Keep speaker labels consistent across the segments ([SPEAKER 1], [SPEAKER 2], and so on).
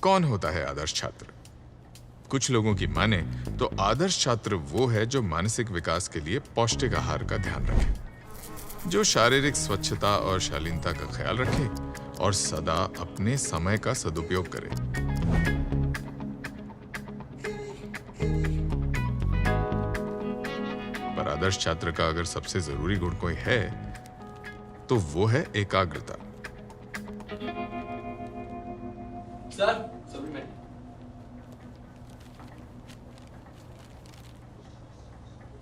[SPEAKER 1] कौन होता है आदर्श छात्र? कुछ लोगों की माने तो आदर्श छात्र वो है जो मानसिक विकास के लिए पौष्टिक आहार का ध्यान रखे, जो शारीरिक स्वच्छता और शालीनता का ख्याल रखे और सदा अपने समय का सदुपयोग करे। पर आदर्श छात्र का अगर सबसे जरूरी गुण कोई है तो वो है एकाग्रता।
[SPEAKER 2] Sir, supplement.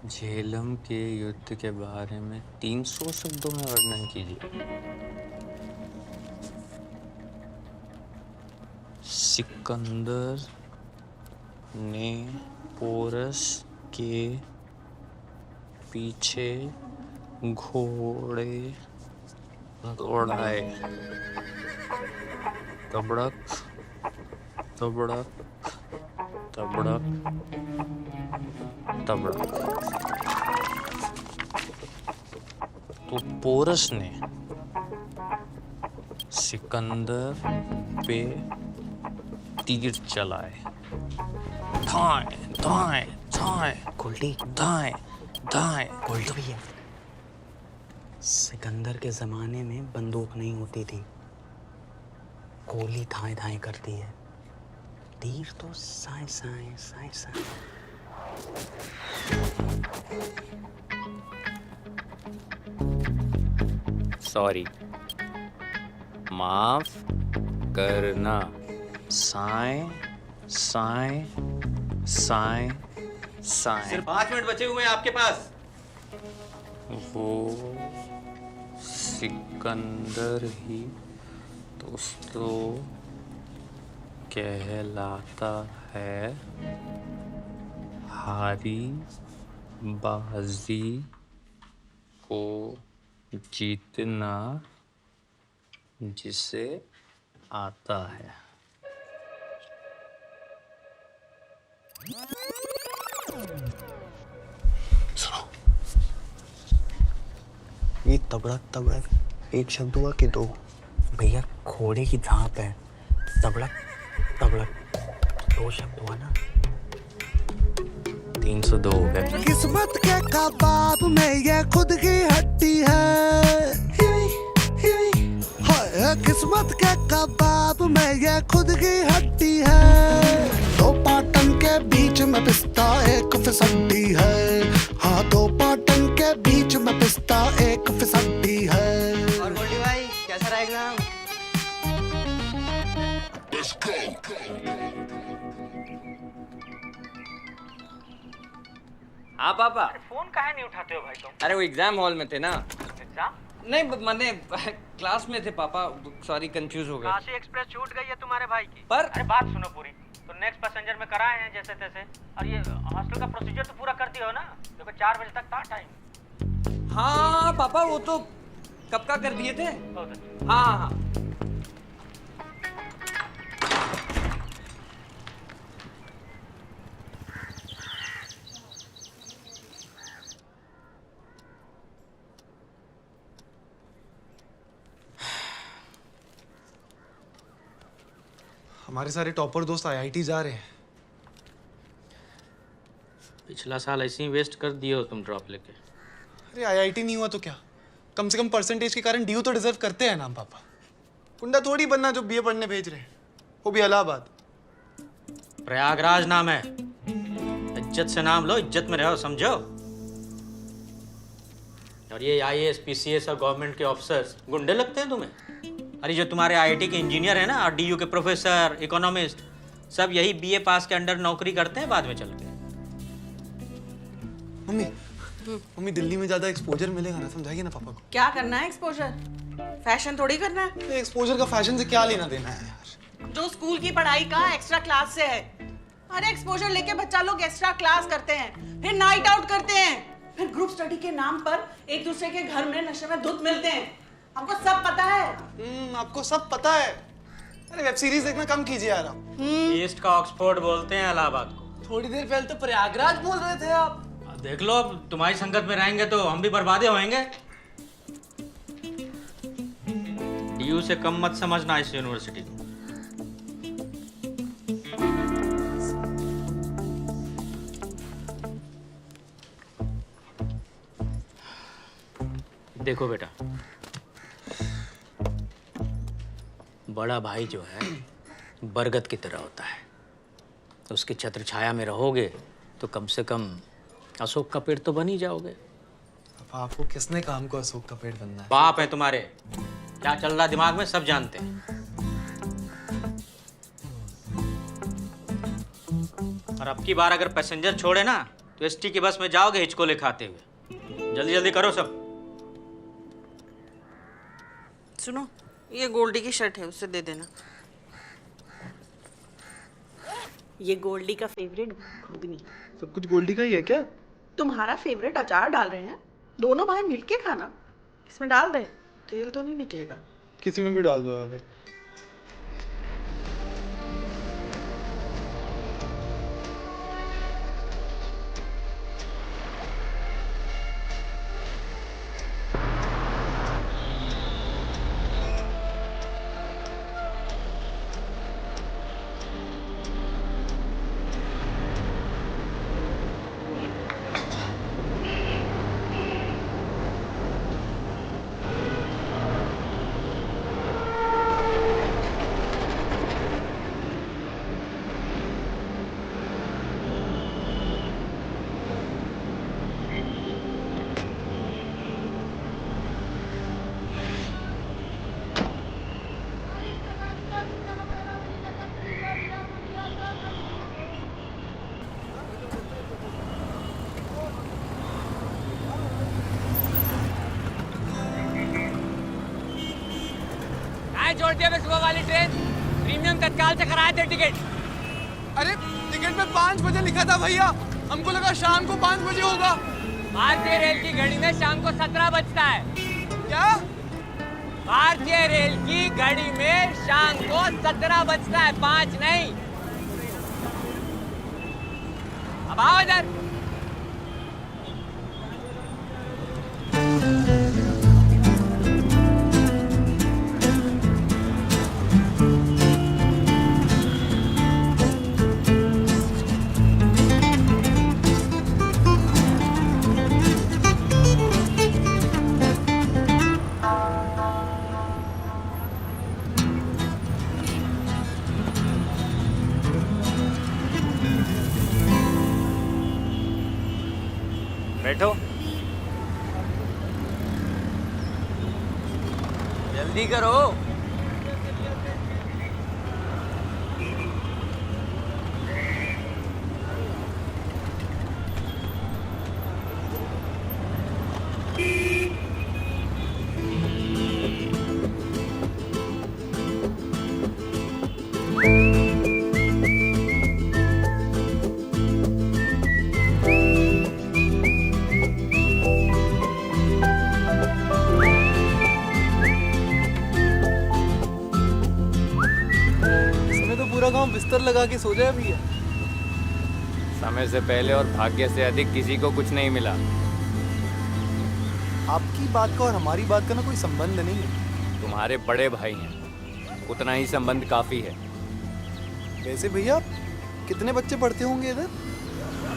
[SPEAKER 3] झेलम के युद्ध के बारे में 300 शब्दों में वर्णन कीजिए। सिकंदर ने पोरस के पीछे घोड़े दौड़ाए। तबड़क तबड़क तबड़क तबड़क। तो पोरस ने सिकंदर पे तीर चलाए। धाए धाए धाए
[SPEAKER 4] गोल्डी,
[SPEAKER 3] धाए धाए।
[SPEAKER 4] गोल्डी भैया, सिकंदर के जमाने में बंदूक नहीं होती थी, गोली धाए धाए करती है, तीर तो साए साए साए साए।
[SPEAKER 3] सॉरी, माफ करना। साए साए साए साए।
[SPEAKER 2] सिर्फ 5 मिनट बचे हुए हैं आपके पास।
[SPEAKER 3] वो सिकंदर ही दोस्तों कहलाता है। हारी बाजी को जीतना जिसे आता है।
[SPEAKER 4] ये तबड़क तबड़क एक शब्द हुआ कि दो? भैया घोड़े की झांप है, तबड़क तबड़क 2 शब्द हुआ ना।
[SPEAKER 3] 302 हो गए।
[SPEAKER 5] किस्मत के कबाब में ये खुद की हड्डी है। हाय, किस्मत के कबाब में ये खुद की हड्डी है। 2 पाटन के बीच में पिस्ता एक फिसड्डी है। हाँ, 2 पाटन के बीच में पिस्ता एक फिसड्डी है।
[SPEAKER 2] और गोल्डी भाई, कैसा रहा एग्जाम? हाँ पापा।
[SPEAKER 6] फोन काहे नहीं उठाते हो भाई तुम?
[SPEAKER 2] अरे वो एग्जाम हॉल में थे ना।
[SPEAKER 6] एग्जाम?
[SPEAKER 2] नहीं मैंने क्लास में थे पापा, सॉरी कंफ्यूज हो गए।
[SPEAKER 6] काशी एक्सप्रेस छूट गई है तुम्हारे भाई की।
[SPEAKER 2] पर
[SPEAKER 6] अरे बात सुनो पूरी, तो नेक्स्ट पैसेंजर में कराए हैं जैसे तैसे। और ये हॉस्टल का प्रोसीजर तो पूरा कर दिया हो ना? देखो 4 बजे तक था टाइम।
[SPEAKER 2] हाँ पापा, वो तो कब का कर दिए थे।
[SPEAKER 6] बहुत अच्छा।
[SPEAKER 2] हाँ हाँ हाँ।
[SPEAKER 7] हमारे सारे टॉपर दोस्त आईआईटी जा रहे हैं।
[SPEAKER 3] पिछला साल ऐसे ही वेस्ट कर दिए हो तुम ड्रॉप लेके।
[SPEAKER 7] अरे आईआईटी नहीं हुआ तो क्या, कम से कम परसेंटेज के कारण ड्यू तो डिजर्व करते हैं ना हम पापा। गुंडा थोड़ी बनना जो बीए पढ़ने भेज रहे हैं, वो भी इलाहाबाद।
[SPEAKER 3] प्रयागराज नाम है, इज्जत से नाम लो, इज्जत में रहो, समझो। और ये आईएएस पीसीएस और गवर्नमेंट के ऑफिसर्स गुंडे लगते हैं तुम्हें? अरे जो तुम्हारे आईआईटी के इंजीनियर हैं ना, और डीयू के प्रोफेसर, इकोनॉमिस्ट, सब यही बीए पास के अंडर नौकरी करते हैं बाद में चल के।
[SPEAKER 7] मम्मी दिल्ली में ज्यादा एक्सपोजर मिलेगा ना, समझाइए ना पापा को।
[SPEAKER 8] क्या करना है एक्सपोजर? फैशन थोड़ी करना है।
[SPEAKER 7] एक्सपोजर का फैशन से क्या लेना देना है यार?
[SPEAKER 8] जो स्कूल की पढ़ाई का एक्स्ट्रा क्लास से है। अरे एक्सपोजर लेके बच्चा लोग एक्स्ट्रा क्लास करते हैं, फिर नाइट आउट करते हैं, फिर ग्रुप स्टडी के नाम पर एक दूसरे के घर में नशे में धुत मिलते हैं। आपको सब पता है।
[SPEAKER 7] आपको सब पता है। अरे वेब सीरीज देखना कम कीजिए यार आप।
[SPEAKER 3] ईस्ट का ऑक्सफोर्ड बोलते हैं इलाहाबाद को।
[SPEAKER 2] थोड़ी देर पहले तो प्रयागराज बोल रहे थे आप।
[SPEAKER 3] देख लो, अब तुम्हारी संगत में रहेंगे तो हम भी बर्बादे होएंगे। डीयू से कम मत समझना इस यूनिवर्सिटी को। देखो बेटा, बड़ा भाई जो है बरगद की तरह होता है। उसकी छत्र छाया में रहोगे तो कम से कम अशोक का पेड़ तो बन ही जाओगे।
[SPEAKER 7] अब आपको किसने काम को अशोक का पेड़ बनना है?
[SPEAKER 3] बाप है तुम्हारे, क्या चल रहा दिमाग में सब जानते हैं। और अब की बार अगर पैसेंजर छोड़े ना तो एसटी की बस में जाओगे हिचकोले खाते हुए। जल्दी जल्दी करो सब।
[SPEAKER 8] सुनो, ये गोल्डी की शर्ट है, उसे दे देना। ये गोल्डी का फेवरेट घुगनी।
[SPEAKER 7] सब कुछ गोल्डी का ही है क्या?
[SPEAKER 8] तुम्हारा फेवरेट अचार डाल रहे हैं, दोनों भाई मिलके खाना। इसमें डाल दे, तेल तो नहीं निकलेगा।
[SPEAKER 7] किसी में भी डाल दो अगर।
[SPEAKER 6] छोड़ दिया सुबह वाली ट्रेन, प्रीमियम तत्काल से कराए थे टिकट।
[SPEAKER 7] अरे टिकट में 5 बजे लिखा था भैया, हमको लगा शाम को 5 बजे होगा।
[SPEAKER 6] भारतीय रेल की घड़ी में शाम को 17 बजता है।
[SPEAKER 7] क्या?
[SPEAKER 6] भारतीय रेल की घड़ी में शाम को 17 बजता है, 5 नहीं। अब आओ इधर। बैठो, जल्दी करो।
[SPEAKER 7] पूरा गांव बिस्तर लगा के सो जाए भैया।
[SPEAKER 9] समय से पहले और भाग्य से अधिक किसी को कुछ नहीं मिला।
[SPEAKER 7] आपकी बात का और हमारी बात का ना कोई संबंध नहीं है।
[SPEAKER 9] तुम्हारे बड़े भाई हैं, उतना ही संबंध काफी है।
[SPEAKER 7] वैसे भैया कितने बच्चे पढ़ते होंगे इधर?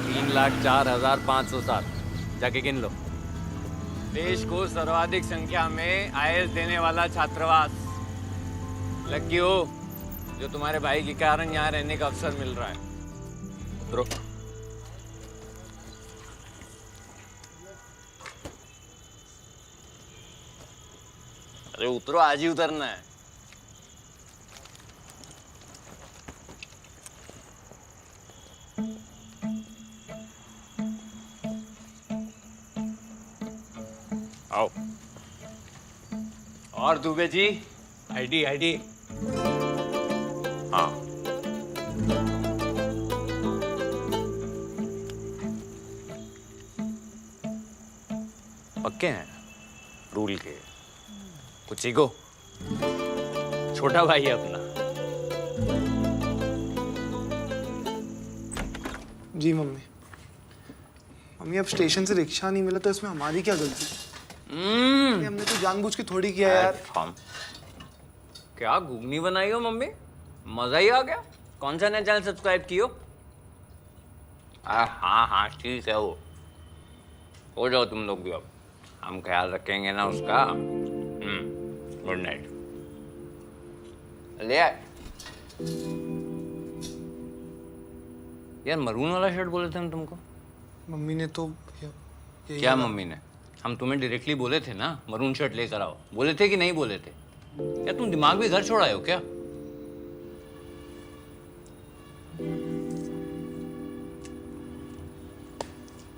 [SPEAKER 9] 3,04,507। जाके गिन लो। देश को सर्वाधिक संख्या में आईएएस देने वाला छात्रावास। लकी हो जो तुम्हारे भाई के कारण यहाँ रहने का अवसर मिल रहा है। उतरो। अरे उतरो, आज ही उतरना है। आओ। और दुबे जी, आईडी आईडी। हाँ, पक्के हैं रूल के। कुछ सीखो, छोटा भाई है अपना।
[SPEAKER 7] जी मम्मी। मम्मी अब स्टेशन से रिक्शा नहीं मिला तो इसमें हमारी क्या गलती? हमने तो जानबूझ के थोड़ी किया यार।
[SPEAKER 9] क्या घुगनी बनाई हो मम्मी, मजा ही आ गया। कौन सा नया चैनल सब्सक्राइब कियो? हाँ हाँ ठीक है, वो हो जाओ तुम लोग भी अब। हम ख्याल रखेंगे ना उसका। Good night. ले आए। यार मरून वाला शर्ट बोले थे हम तुमको।
[SPEAKER 7] मम्मी ने तो
[SPEAKER 9] क्या मम्मी ने? हम तुम्हें डायरेक्टली बोले थे ना मरून शर्ट लेकर आओ। बोले थे कि नहीं बोले थे? क्या तुम दिमाग भी घर छोड़ आए हो क्या?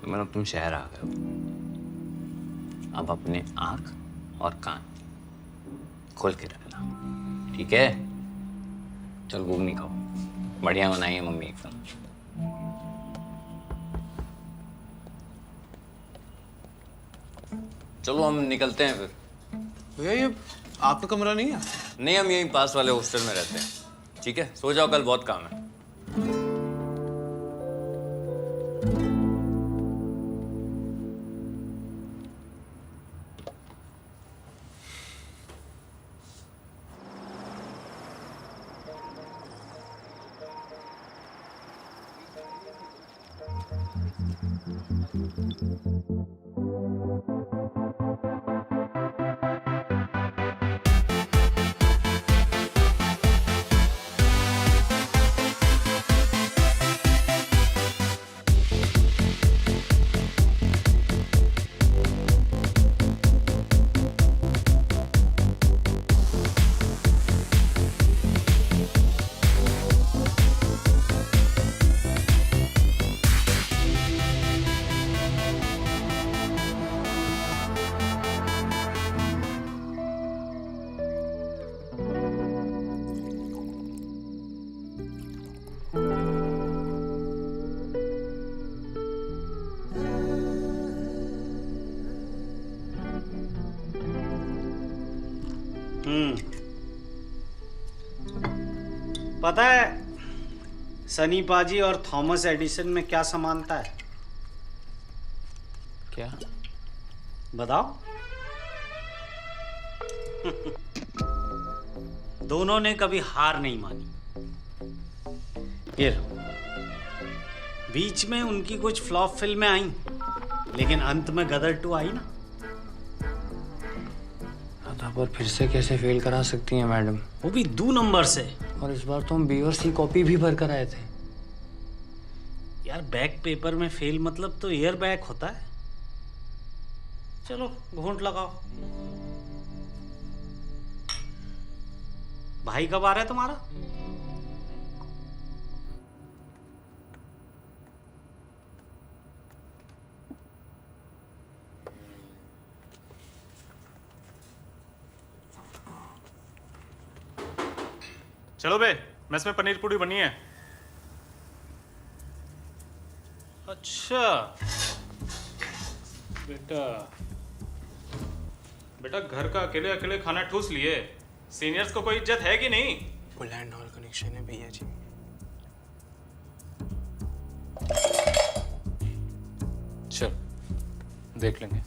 [SPEAKER 9] मतलब तुम शहर आ गए हो। अब अपने आंख और कान खोल के रखना, ठीक है? चल घूमनी खाओ, बढ़िया बनाई है मम्मी एकदम। चलो हम निकलते हैं फिर।
[SPEAKER 7] भैया ये आपका कमरा नहीं है?
[SPEAKER 9] नहीं, हम यहीं पास वाले हॉस्टल में रहते हैं। ठीक है, सो जाओ, कल बहुत काम है।
[SPEAKER 4] पता है सनी पाजी और थॉमस एडिसन में क्या समानता है?
[SPEAKER 9] क्या?
[SPEAKER 4] बताओ। दोनों ने कभी हार नहीं मानी। ये लो। बीच में उनकी कुछ फ्लॉप फिल्में आई, लेकिन अंत में गदर 2 आई ना।
[SPEAKER 10] पर फिर से कैसे फेल करा सकती हैं मैडम?
[SPEAKER 4] वो भी 2 नंबर से।
[SPEAKER 10] और इस बार तो हम बी और सी कॉपी भी भर कर आए थे।
[SPEAKER 4] यार बैक पेपर में फेल मतलब तो एयर बैक होता है। चलो घूंट लगाओ। भाई कब आ रहा है तुम्हारा?
[SPEAKER 11] चलो बे, मेस में पनीर पूरी बनी है।
[SPEAKER 4] अच्छा
[SPEAKER 11] बेटा बेटा घर का अकेले अकेले खाना ठूस लिए। सीनियर्स को कोई इज्जत है कि नहीं?
[SPEAKER 10] वो लैंड हॉल कनेक्शन है भैया जी।
[SPEAKER 9] चल देख लेंगे।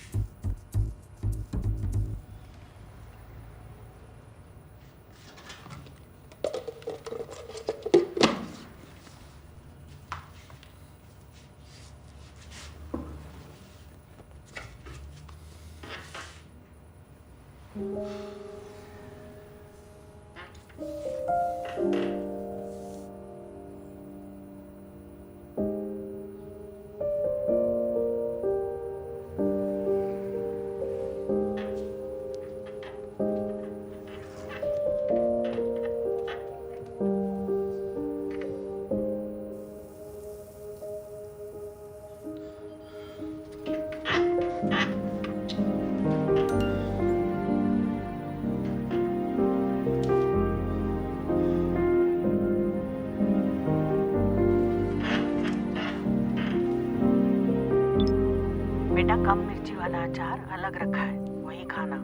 [SPEAKER 8] बेटा कम मिर्ची वाला अचार अलग रखा है, वही खाना।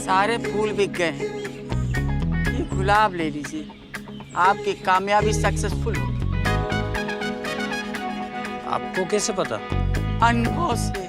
[SPEAKER 8] सारे फूल बिक गए हैं। ये गुलाब ले लीजिए, आपकी कामयाबी सक्सेसफुल होगी।
[SPEAKER 10] आपको कैसे पता?
[SPEAKER 8] अनुभव से।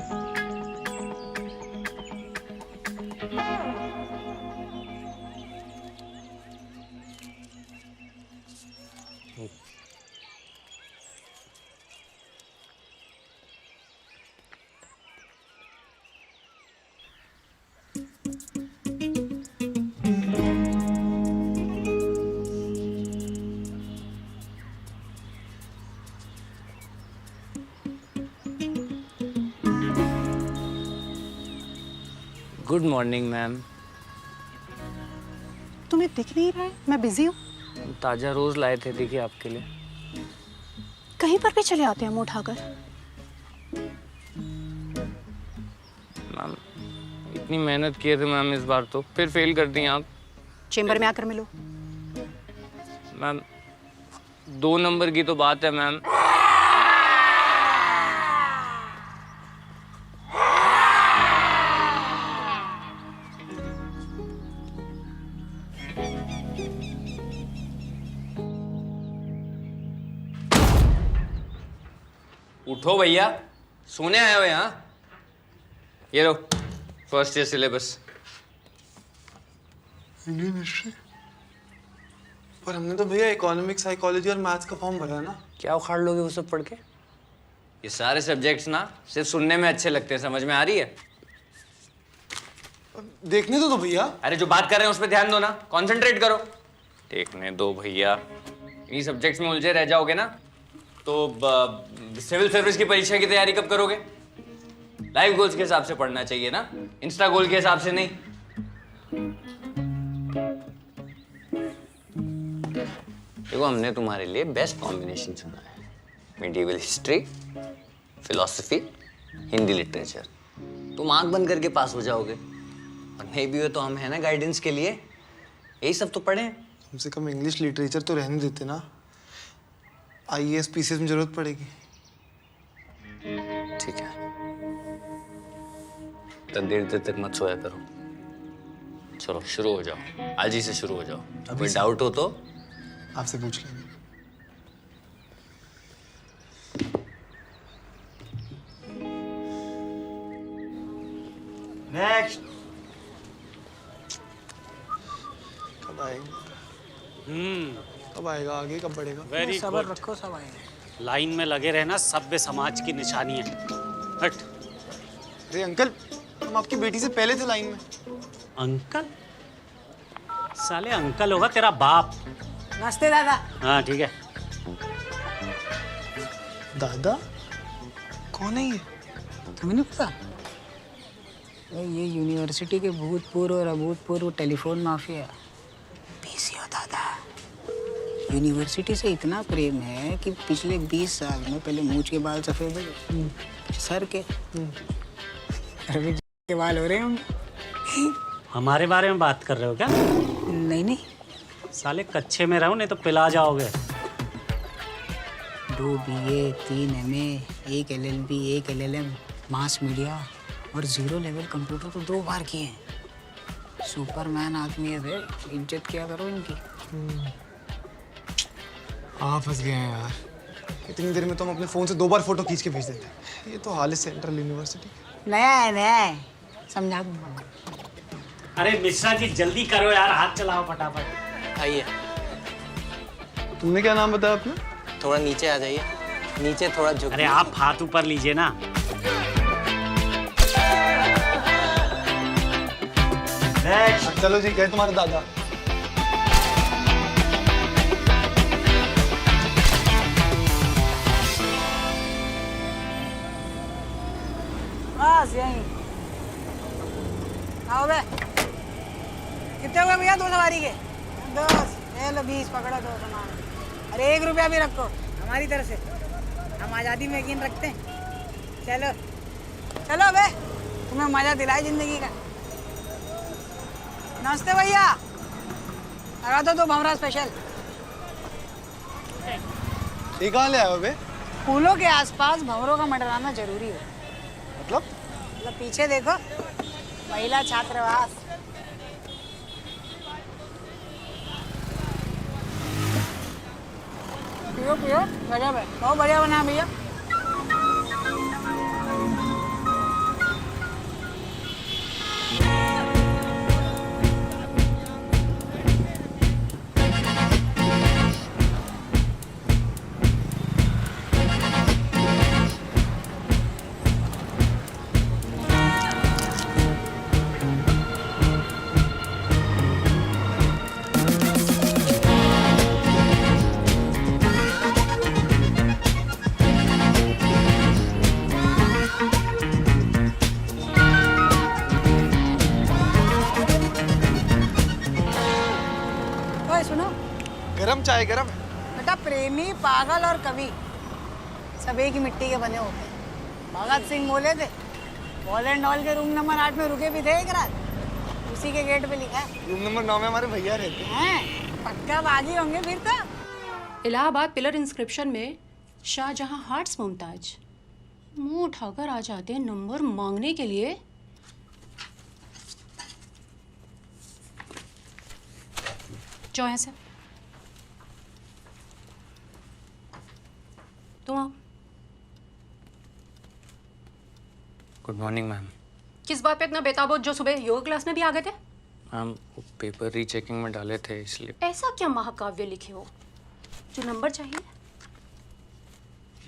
[SPEAKER 10] Good morning ma'am.
[SPEAKER 8] तुम्हें दिख नहीं रहा है मैं बिजी हूँ?
[SPEAKER 10] ताज़ा रोज लाए थे, देखिए आपके लिए।
[SPEAKER 12] कहीं पर भी चले आते हैं मुंह उठाकर।
[SPEAKER 10] मैम इतनी मेहनत किए थे मैम, इस बार तो फिर फेल कर दी आप।
[SPEAKER 12] चेंबर में आकर मिलो।
[SPEAKER 10] मैम 2 नंबर की तो बात है मैम।
[SPEAKER 9] उठो भैया, सोने आए हो यहाँ? ये लो first year syllabus.
[SPEAKER 7] Indian history? पर हमने तो भैया इकोनॉमिक्स, साइकोलॉजी और मैथ्स का फॉर्म भरा है ना।
[SPEAKER 10] क्या उखाड़ लोगे वो सब पढ़ के?
[SPEAKER 9] ये सारे सब्जेक्ट्स ना सिर्फ सुनने में अच्छे लगते हैं, समझ में आ रही है?
[SPEAKER 7] देखने तो भैया।
[SPEAKER 9] अरे जो बात कर रहे हैं उस पर ध्यान दो ना, कंसंट्रेट करो। देखने दो भैया, इन्हीं सब्जेक्ट्स में उलझे रह जाओगे ना तो सिविल सर्विस की परीक्षा की तैयारी कब करोगे? लाइफ गोल्स के हिसाब से पढ़ना चाहिए ना, इंस्टा गोल के हिसाब से नहीं। देखो हमने तुम्हारे लिए बेस्ट कॉम्बिनेशन चुना है, medieval history, philosophy, Hindi literature. तुम आंख बंद करके पास हो जाओगे, और नहीं भी हो तो हम है ना गाइडेंस के लिए। यही सब तो पढ़े।
[SPEAKER 7] कम से कम इंग्लिश लिटरेचर तो रहने देते ना, IAS PCS में जरूरत पड़ेगी।
[SPEAKER 9] ठीक है, तो देर तक मत सोया करो। चलो शुरू हो जाओ, आज ही से शुरू हो जाओ। कोई डाउट हो तो
[SPEAKER 7] आपसे पूछ लेंगे।
[SPEAKER 4] नेक्स्ट।
[SPEAKER 7] कब आएगा? कब आएगा आगे, कब बढ़ेगा?
[SPEAKER 6] वेरी
[SPEAKER 8] सबर
[SPEAKER 6] गुड।
[SPEAKER 8] रखो, सब आएंगे।
[SPEAKER 6] लाइन में लगे रहना, सभ्य समाज की निशानी है। हट।
[SPEAKER 7] अरे अंकल, हम आपकी बेटी से पहले थे लाइन में।
[SPEAKER 6] अंकल? साले अंकल होगा तेरा बाप।
[SPEAKER 8] नमस्ते दादा।
[SPEAKER 6] हाँ ठीक है।
[SPEAKER 7] दादा? कौन है ये?
[SPEAKER 8] तुम्हें नहीं पता? ये यूनिवर्सिटी के भूतपूर्व और अभूतपूर्व टेलीफोन माफिया PCO दादा। यूनिवर्सिटी से इतना प्रेम है कि पिछले 20 साल में पहले मूंछ के बाल सफेद हो, सर के रवि के बाल हो रहे होंगे।
[SPEAKER 6] हमारे बारे में बात कर रहे हो क्या?
[SPEAKER 8] नहीं नहीं,
[SPEAKER 6] साले कच्चे में रहो नहीं तो पिला जाओगे।
[SPEAKER 8] 2 BA, 3 MA, 1 LLB, 1 LLM, mass media और 0 लेवल कंप्यूटर तो 2 बार किए हैं। सुपरमैन आदमी है रे, इज्जत क्या करो इनकी।
[SPEAKER 7] आप फंस गए हैं यार। इतनी देर में तो हम अपने फोन से 2 बार फोटो खींच के भेज देते। ये तो हाल है सेंट्रल यूनिवर्सिटी।
[SPEAKER 8] नया है, नया है, समझा दूंगा।
[SPEAKER 6] अरे मिश्रा जी जल्दी करो यार, हाथ चलाओ फटाफट।
[SPEAKER 4] आइए,
[SPEAKER 7] तुमने क्या नाम बताया अपना?
[SPEAKER 4] थोड़ा नीचे आ जाइए, नीचे थोड़ा झुक।
[SPEAKER 6] अरे आप हाथ ऊपर लीजिए ना।
[SPEAKER 7] नेक्स्ट। चलो जी, कहे तुम्हारे दादा।
[SPEAKER 8] बस यहीं। आओ बे। कितने हुए भैया 2 सवारी के? 10। ले लो 20, पकड़ो 2 सामान। अरे 1 रुपया भी रखो हमारी तरफ से, हम आज़ादी में यकीन रखते हैं। चलो चलो बे, तुम्हें मजा दिलाए जिंदगी का। नमस्ते भैया, लगा दो 2 भंवरा स्पेशल।
[SPEAKER 7] ये कहाँ ले आए हो बे?
[SPEAKER 8] फूलों के आसपास भंवरों का मंडराना जरूरी है।
[SPEAKER 7] मतलब
[SPEAKER 8] पीछे देखो, महिला छात्रावास। पियो पियो, गजब है, बहुत बढ़िया बना भैया। ओए सुनो,
[SPEAKER 7] गरम चाय गरम है।
[SPEAKER 8] बेटा प्रेमी, पागल और कवि सब एक ही मिट्टी के बने होते हैं। भगत सिंह बोले थे, वॉलेंट हॉल के रूम नंबर 8 में रुके भी थे एक रात, उसी के गेट पे लिखा है।
[SPEAKER 7] रूम नंबर 9 में हमारे भैया रहते
[SPEAKER 8] हैं। पक्का बागी होंगे फिर तो।
[SPEAKER 12] इलाहाबाद पिलर इंस्क्रिप्शन में शाहजहां हार्ट्स मुमताज मुंह उठाकर आ जाते हैं नंबर मांगने के लिए। जो ऐसे तुम आओ।
[SPEAKER 10] Good morning ma'am.
[SPEAKER 12] किस बात पे इतना बेताब हो जो सुबह योगा क्लास में भी आ गए थे?
[SPEAKER 10] मैम वो पेपर रीचेकिंग में डाले थे इसलिए।
[SPEAKER 12] ऐसा क्या महाकाव्य लिखे हो जो नंबर चाहिए?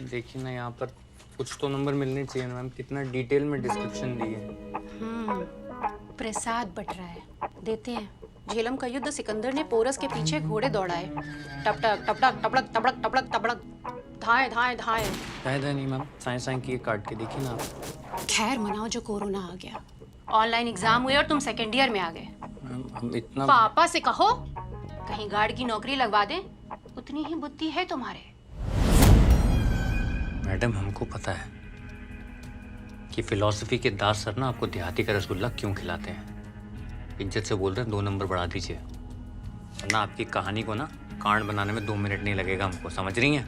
[SPEAKER 10] देखिए ना यहाँ पर कुछ तो नंबर मिलने चाहिए ना मैम, कितना डिटेल में डिस्क्रिप्शन दी है।
[SPEAKER 12] प्रसाद बट रहा है, देते हैं। झेलम का युद्ध सिकंदर ने पोरस के पीछे घोड़े दौड़ाए, टपटक टपटक टपड़क टपड़क टपड़क टपड़क, धाए धाए धाए।
[SPEAKER 10] फायदा नहीं मैम, साइंस साइंस की काट के देखिए ना आप।
[SPEAKER 12] खैर मनाओ जो कोरोना आ गया, ऑनलाइन एग्जाम हुए और तुम सेकेंड ईयर में आ गए।
[SPEAKER 10] मैम हम इतना
[SPEAKER 12] पापा से कहो कहीं गार्ड की नौकरी लगवा दें, उतनी ही बुद्धि है तुम्हारे।
[SPEAKER 10] मैडम हमको पता है कि फिलॉसफी के दास सर ना आपको देहाती का रसगुल्ला क्यों खिलाते हैं। इज्जत से बोल रहे हैं 2 नंबर बढ़ा दीजिए, वरना आपकी कहानी को ना कांड बनाने में 2 मिनट नहीं लगेगा हमको, समझ रही हैं?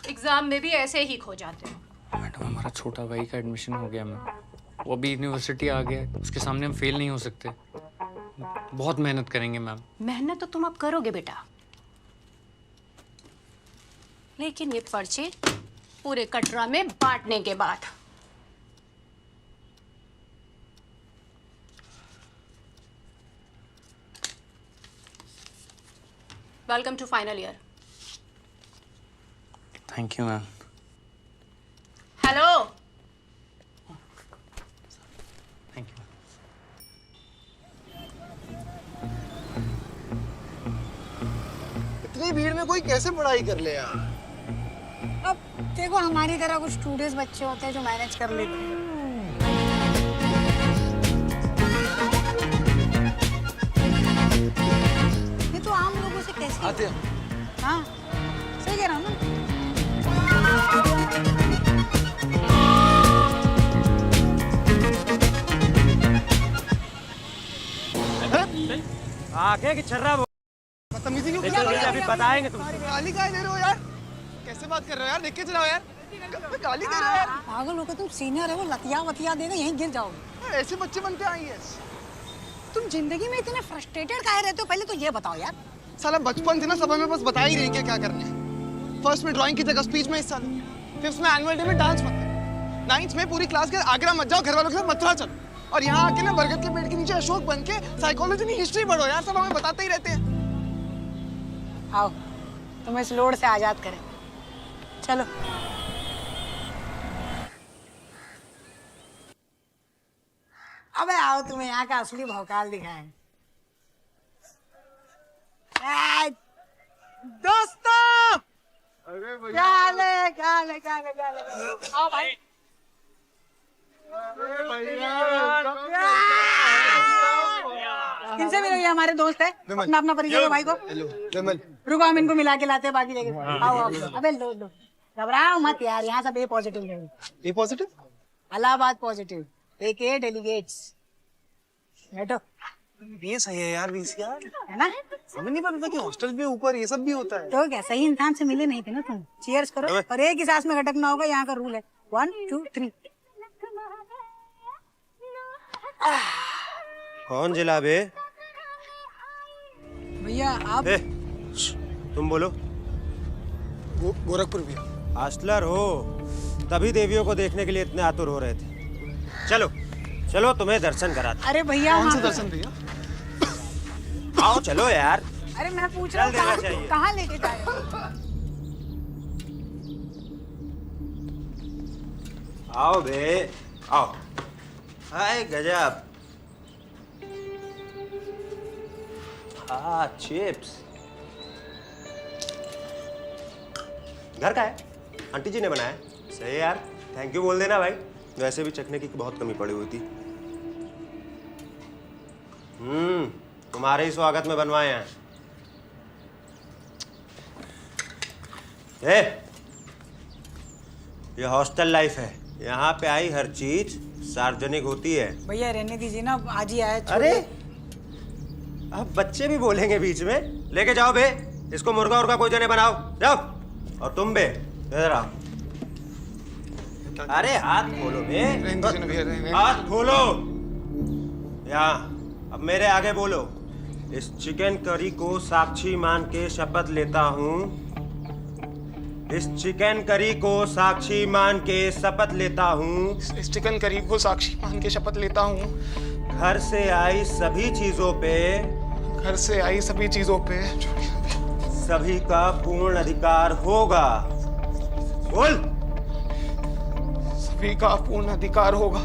[SPEAKER 12] एग्जाम में भी ऐसे ही खो जाते हो।
[SPEAKER 10] मैडम हमारा छोटा भाई का एडमिशन हो गया मैम, वो अभी यूनिवर्सिटी आ गया है, उसके सामने हम फेल नहीं हो सकते। बहुत मेहनत करेंगे मैम।
[SPEAKER 12] मेहनत तो तुम अब करोगे बेटा, लेकिन ये पर्चे पूरे कटरा में बांटने के बाद। Welcome to final year.
[SPEAKER 10] Thank you ma'am.
[SPEAKER 12] Hello.
[SPEAKER 10] Thank you.
[SPEAKER 7] इतनी भीड़ में कोई कैसे पढ़ाई कर ले यार।
[SPEAKER 8] अब देखो हमारी तरह कुछ स्टूडेंट्स बच्चे होते हैं जो मैनेज कर लेते हैं। ये तो आम लोगों से कैसे
[SPEAKER 7] आते हैं।
[SPEAKER 8] हाँ सही कह रहा हूँ ना।
[SPEAKER 6] आगे की छर्रा
[SPEAKER 7] बदतमीजी क्यों
[SPEAKER 6] अभी बताएंगे तुमसे।
[SPEAKER 7] गाली काहे दे रहे हो यार? कैसे बात कर रहे हो यार? देख के चलाओ यार। गाली दे रहे हो यार?
[SPEAKER 8] पागल हो के तुम सीनियर है, वो लतिया वतिया देगा यहीं गिर जाओगे।
[SPEAKER 7] ऐसे बच्चे बनते हैं आईएएस।
[SPEAKER 8] तुम जिंदगी में इतने फ्रस्ट्रेटेड काहे रहते हो, पहले तो ये बताओ यार।
[SPEAKER 7] साला बचपन से ना सब हमें बस बता ही रही है क्या करना है। फर्स्ट में ड्राइंग की जगह स्पीच में हिस्सा लो, फिफ्थ में एनुअल डे में डांस मत करो, 9th में पूरी क्लास के आगरा मत जाओ, घर वालों के साथ मथुरा चलो, और यहाँ आके ना बरगद के पेड़ के नीचे अशोक बन के साइकोलॉजी नहीं हिस्ट्री पढ़ो यार। सब हमें बताते ही रहते हैं।
[SPEAKER 8] आओ तुम्हें इस लोड से आजाद करें, चलो। अबे आओ तुम्हें यहाँ का असली भौकाल दिखाएं। दोस्तों क्या हाल है, क्या हाल है, क्या हाल है, क्या हाल है? आओ भाई। इनसे मिलो, ये हमारे दोस्त है, अपना अपना परिचय दो भाई को। रुको हम इनको मिला के लाते हैं बाकी जगह। आओ आओ। अबे लो लो, घबराओ मत यार, यहाँ सब ए पॉजिटिव है।
[SPEAKER 7] A positive?
[SPEAKER 8] Allahabad positive, AK delegates. बैठो।
[SPEAKER 7] ये सही है यार, VCR
[SPEAKER 8] है ना?
[SPEAKER 7] समझ नहीं पता कि हॉस्टल भी ऊपर ये सब भी होता है।
[SPEAKER 8] तो क्या सही इंसान से मिले नहीं थे ना तुम? चीयर्स करो और एक ही सांस में घटकना होगा, यहाँ का रूल है। 1 2 3।
[SPEAKER 6] कौन जिला बे?
[SPEAKER 8] भैया आप
[SPEAKER 13] तुम बोलो।
[SPEAKER 7] गोरखपुर भैया।
[SPEAKER 13] हास्टलर हो तभी देवियों को देखने के लिए इतने आतुर हो रहे थे। चलो चलो तुम्हें दर्शन कराते।
[SPEAKER 8] अरे भैया
[SPEAKER 7] कौन से दर्शन भैया?
[SPEAKER 13] आओ चलो यार।
[SPEAKER 8] अरे मैं पूछ रहा
[SPEAKER 13] चल देना
[SPEAKER 8] हूँ
[SPEAKER 13] चाहिए।
[SPEAKER 8] कहाँ लेके जाए?
[SPEAKER 13] आओ बे आओ। हाय गजब। हाँ चिप्स। घर का है, आंटी जी ने बनाया। सही यार, थैंक यू बोल देना भाई। वैसे भी चखने की बहुत कमी पड़ी हुई थी। तुम्हारे ही स्वागत में बनवाए हैं। ये हॉस्टल लाइफ है, यहाँ पे आई हर चीज सार्वजनिक होती है।
[SPEAKER 8] भैया रहने दीजिए ना, आज ही आया।
[SPEAKER 13] अरे अब बच्चे भी बोलेंगे बीच में। लेके जाओ बे, इसको मुर्गा उर्गा कोई जने बनाओ, जाओ। और तुम बे इधर आओ। अरे हाथ खोलो बे, हाथ खोलो। यहाँ अब मेरे आगे बोलो। इस चिकन करी को साक्षी मान के शपथ लेता हूँ। इस चिकन करी को साक्षी मान के शपथ लेता हूँ।
[SPEAKER 7] इस चिकन करी को साक्षी मान के शपथ लेता हूँ।
[SPEAKER 13] घर से आई सभी चीजों पे,
[SPEAKER 7] घर से आई सभी चीजों पे
[SPEAKER 13] सभी का पूर्ण अधिकार होगा। बोल।
[SPEAKER 7] सभी का पूर्ण अधिकार होगा।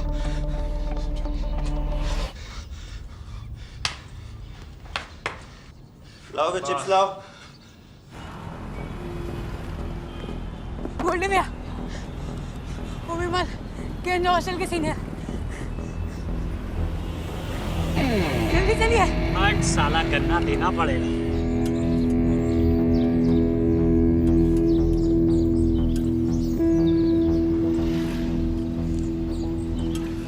[SPEAKER 13] लाओ बे चिप्स लाओ।
[SPEAKER 8] गोल्डी भैया, वो विमल केंद्र हॉस्टल के सीनियर। जल्दी चलिए।
[SPEAKER 3] हट साला, गन्ना देना पड़ेगा।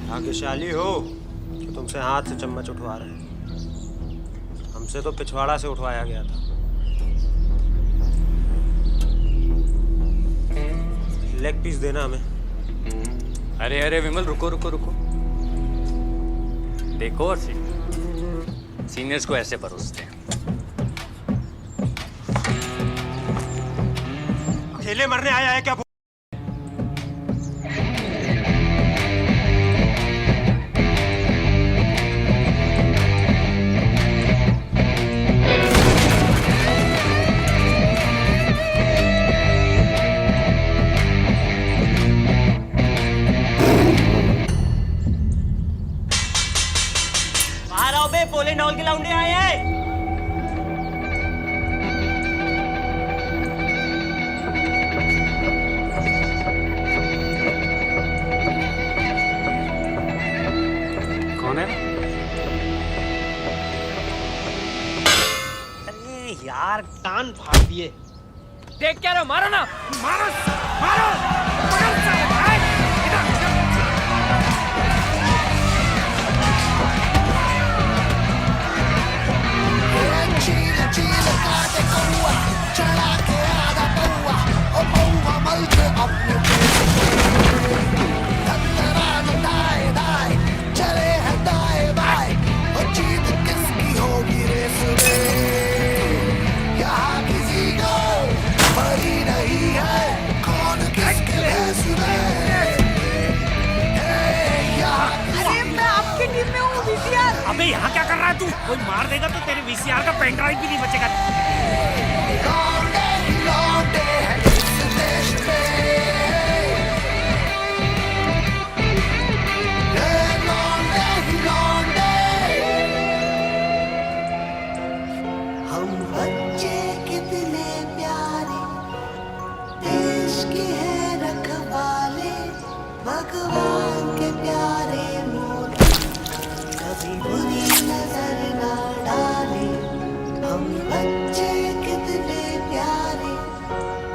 [SPEAKER 13] भाग्यशाली हो कि तुमसे हाथ से चम्मच उठवा रहे हैं। हमसे तो पिछवाड़ा से उठवाया गया था। लेग पीस देना हमें।
[SPEAKER 10] अरे अरे विमल, रुको रुको रुको। देखो और सीनियर्स को ऐसे परोसते हैं।
[SPEAKER 13] अकेले मरने आया है क्या?
[SPEAKER 3] पोलेंडॉल के लौंडे आए हैं।
[SPEAKER 10] कौन है?
[SPEAKER 3] अरे यार, कान फाड़ दिए।
[SPEAKER 9] देख क्या रहे हो? मारो ना, मारो मारो, पकड़ साले, इधर इधर।
[SPEAKER 5] चढ़ा के आधा पौआ और पौआ मल के अपने दाए दाए चले हैं दाए बाए और जीत किसकी होगी रेस में। यहाँ किसी को परी नहीं है कौन किसके भेस में।
[SPEAKER 8] अरे मैं आपकी टीम में हूँ वीसीआर।
[SPEAKER 3] अबे यहाँ क्या कर रहा है तू? कोई मार देगा तो तेरे वीसीआर का पेन ड्राइव भी नहीं बचेगा।
[SPEAKER 5] लौटे हैं इस देश में, लौटे ही लौटे। हम बच्चे कितने प्यारे देश के हैं रखवाले, भगवान के प्यारे मोती कभी बुरी नजर ना डाले। हम बच्चे कितने प्यारे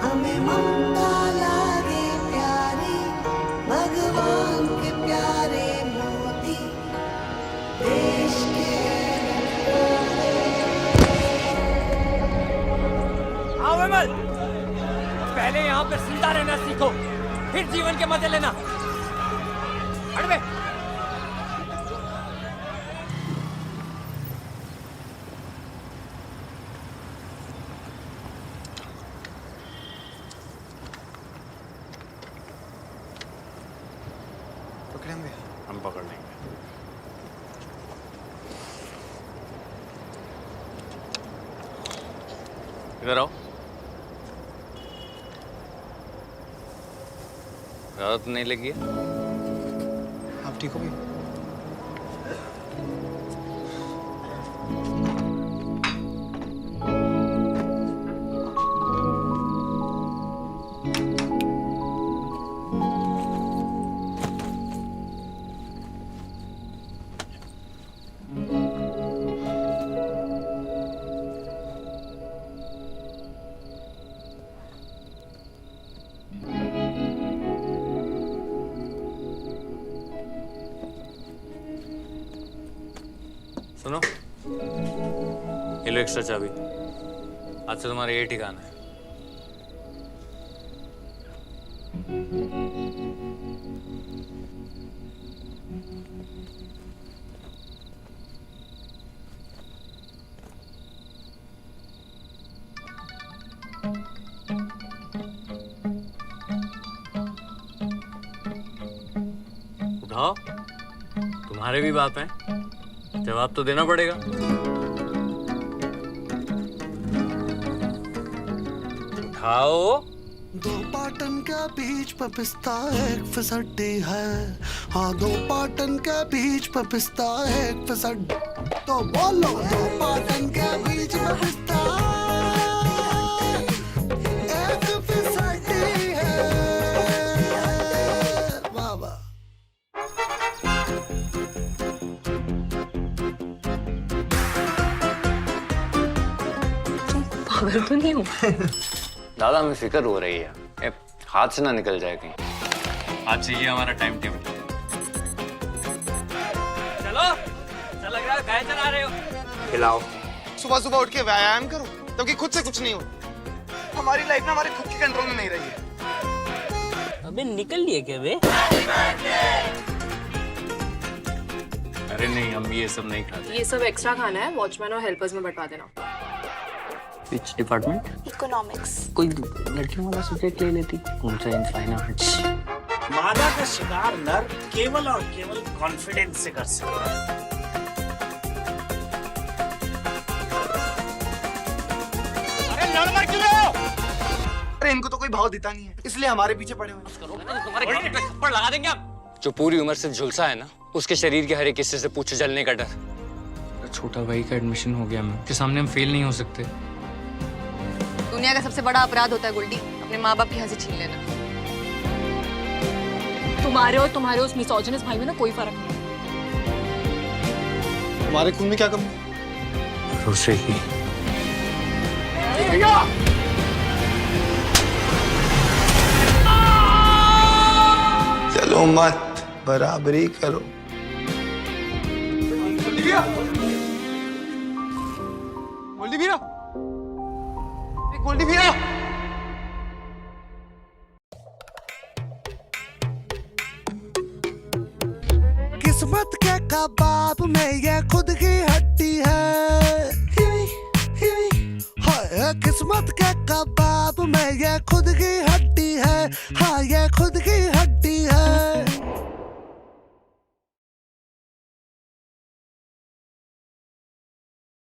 [SPEAKER 5] हमें ममता लागे प्यारे, भगवान के प्यारे मोती देश के।
[SPEAKER 9] आओ विमल, पहले यहाँ पे जिंदा रहना सीखो, फिर जीवन के मजे लेना। हट बे। हम पकड़ लेंगे। इधर आओ। ज़्यादा तो नहीं लगी है?
[SPEAKER 7] आप ठीक हो गए?
[SPEAKER 9] सुनो, ये लो एक्स्ट्रा चाबी। आज से तुम्हारा ये ठिकाना है। उठाओ, तुम्हारे भी बाप हैं, जवाब तो देना पड़ेगा। उठाओ।
[SPEAKER 5] दो पाटन के बीच पे पिस्ता एक फिसड्डी है। हाँ, दो पाटन के बीच पे पिस्ता एक फिसड्डी। तो बोलो, दो पाटन के बीच पे पिस्ता एक फिसड्डी है। वाह वाह।
[SPEAKER 12] पागल तो नहीं हूँ?
[SPEAKER 9] दादा हमें फिक्र हो रही है, ए, हाथ से ना निकल जाए कहीं। आज चाहिए हमारा टाइम टेबल।
[SPEAKER 6] चलो, चल लग रहा है गाय चला रहे हो।
[SPEAKER 7] खिलाओ। सुबह सुबह उठ के व्यायाम करो, क्योंकि खुद से कुछ नहीं हो। हमारी लाइफ ना हमारे खुद के कंट्रोल में नहीं रही है।
[SPEAKER 6] अबे निकल लिए क्या बे?
[SPEAKER 9] अरे नहीं, हम ये सब नहीं खाते।
[SPEAKER 12] ये सब एक्स्ट्रा खाना है, वॉचमैन और हेल्पर्स में बंटवा देना।
[SPEAKER 10] Which department?
[SPEAKER 12] इकोनॉमिक्स।
[SPEAKER 10] कोई लड़कियों वाला सब्जेक्ट ले लेती। कौन सा? In fine arts.
[SPEAKER 6] मादा का शिकार नर केवल और केवल कॉन्फिडेंस से कर सकता है।
[SPEAKER 7] अरे लड़ना क्यों? अरे इनको तो कोई भाव देता नहीं है, इसलिए हमारे पीछे पड़े हुए हैं।
[SPEAKER 6] तुम्हारे घर पे थप्पड़ लगा देंगे हम।
[SPEAKER 9] जो पूरी उम्र से झुलसा है ना, उसके शरीर के हर एक हिस्से से पूछ जलने का डर।
[SPEAKER 10] छोटा भाई का एडमिशन हो गया, मैम के सामने हम फेल नहीं हो सकते।
[SPEAKER 12] दुनिया का सबसे बड़ा अपराध होता है गोल्डी, अपने माँ बाप की हंसी छीन लेना। तुम्हारे उस मिसोजिनस भाई में ना कोई फर्क नहीं।
[SPEAKER 7] हमारे खून में क्या कमी?
[SPEAKER 10] दूसरे की।
[SPEAKER 5] चलो मत, बराबरी करो।
[SPEAKER 7] गोल्डी भीरा, गोल्डी भीरा।
[SPEAKER 5] किस्मत के कबाब में ये खुद की हड्डी है। हाय, किस्मत के कबाब में ये खुद की हड्डी है। हाँ, ये